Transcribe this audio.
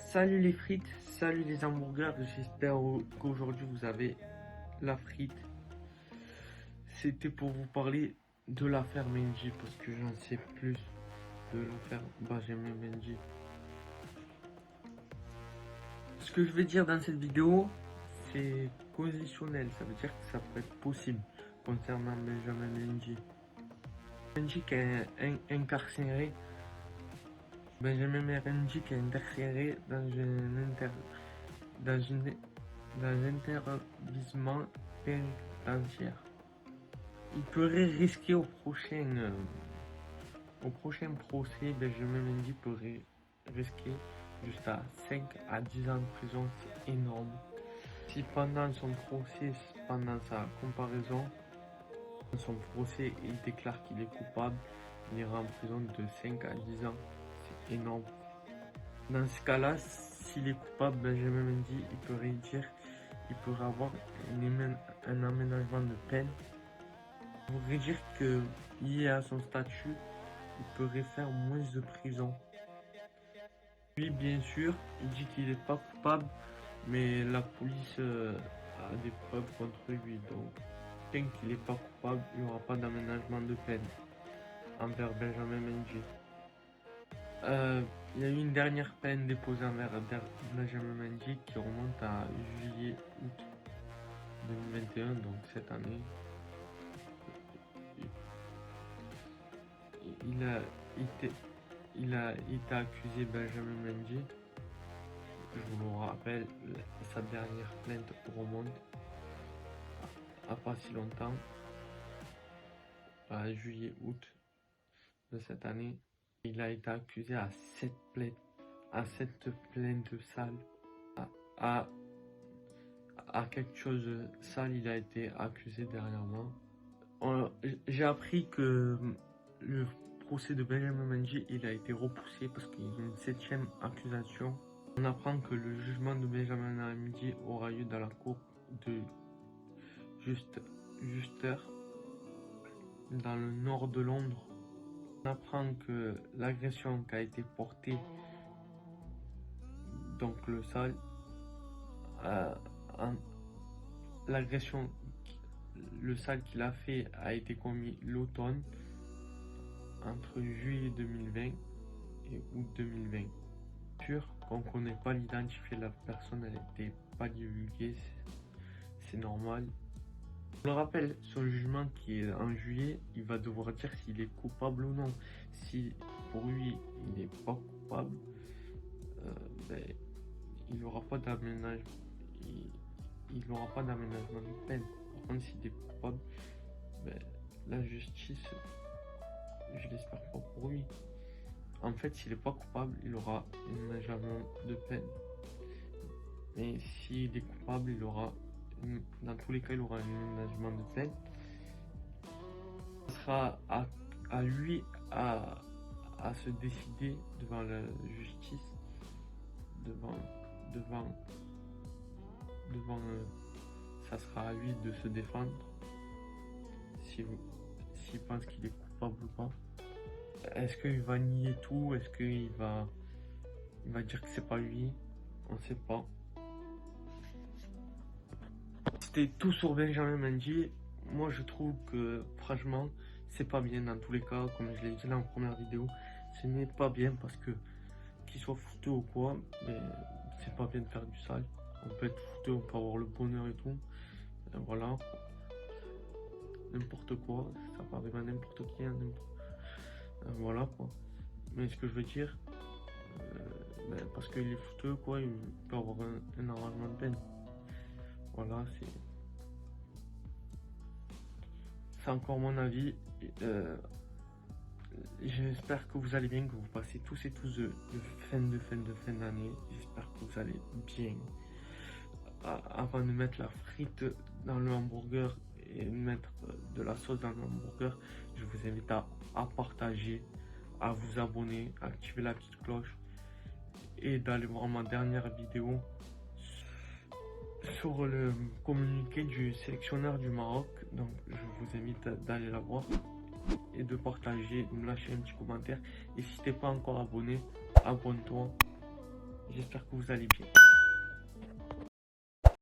Salut les frites, salut les hamburgers, j'espère qu'aujourd'hui vous avez la frite. C'était pour vous parler de l'affaire Mendy parce que j'en sais plus de l'affaire Benjamin Mendy. Ce que je vais dire dans cette vidéo, c'est conditionnel, ça veut dire que ça peut être possible concernant Benjamin Mendy. Mendy qui est incarcéré. Benjamin Mendy qui est incarcéré dans un établissement pénitentiaire. Il pourrait risquer au prochain procès, Benjamin Mendy pourrait risquer jusqu'à 5 à 10 ans de prison, c'est énorme. Si pendant son procès, pendant sa comparaison, dans son procès, il déclare qu'il est coupable, il ira en prison de 5 à 10 ans, c'est énorme. Dans ce cas-là, s'il est coupable, Benjamin Mendy, il pourrait avoir un aménagement de peine. Ça voudrait dire que, lié à son statut, il pourrait faire moins de prison. Lui, bien sûr, il dit qu'il n'est pas coupable, mais la police a des preuves contre lui. Donc, tant qu'il n'est pas coupable, il n'y aura pas d'aménagement de peine envers Benjamin Mendy. Il y a eu une dernière peine déposée envers Benjamin Mendy qui remonte à juillet-août 2021, donc cette année. Il a été accusé, Benjamin Mendy. Je vous le rappelle, sa dernière plainte remonte à pas si longtemps, à juillet-août de cette année. Il a été accusé à 7 plaintes sales, à quelque chose de sale. Il a été accusé dernièrement. J'ai appris que le procès de Benjamin Mendy il a été repoussé parce qu'il y a une 7e accusation. On apprend que le jugement de Benjamin Mendy aura lieu dans la cour de Juster dans le nord de Londres. On apprend que l'agression qui a été portée, donc le sale, le sale qu'il a fait a été commis l'automne, entre juillet 2020 et août 2020. Sûr qu'on ne connaît pas l'identifier, la personne, elle n'était pas divulguée, c'est normal. Je le rappelle, son jugement qui est en juillet, il va devoir dire s'il est coupable ou non. Si pour lui il n'est pas coupable, il n'aura pas d'aménagement. Il n'aura pas d'aménagement de peine. Par contre, s'il est coupable, la justice, je l'espère pas pour lui. En fait, s'il n'est pas coupable, il aura un aménagement de peine. Mais s'il est coupable, dans tous les cas, il aura un aménagement de peine. Ce sera à lui à se décider devant la justice, ça sera à lui de se défendre s'il pense qu'il est coupable ou pas. Est-ce qu'il va nier tout? Est-ce qu'il va dire que c'est pas lui? On ne sait pas. C'était tout sur Benjamin Mendy. Moi je trouve que franchement c'est pas bien dans tous les cas, comme je l'ai dit dans la première vidéo, ce n'est pas bien parce que qu'il soit fouteux ou quoi, mais c'est pas bien de faire du sale. On peut être fouteux, on peut avoir le bonheur et tout. Et voilà. N'importe quoi, ça peut arriver à n'importe qui, voilà quoi. Mais ce que je veux dire, parce qu'il est fouteux quoi, il peut avoir un arrangement de peine. Voilà, c'est encore mon avis. J'espère que vous allez bien, que vous passez tous et tous de fin d'année. J'espère que vous allez bien. Avant de mettre la frite dans le hamburger et de mettre de la sauce dans le hamburger, je vous invite à partager, à vous abonner, à activer la petite cloche et d'aller voir ma dernière vidéo sur le communiqué du sélectionneur du Maroc. Donc je vous invite d'aller la voir et de partager, de me lâcher un petit commentaire. Et si t'es pas encore abonné, abonne-toi J'espère que vous allez bien.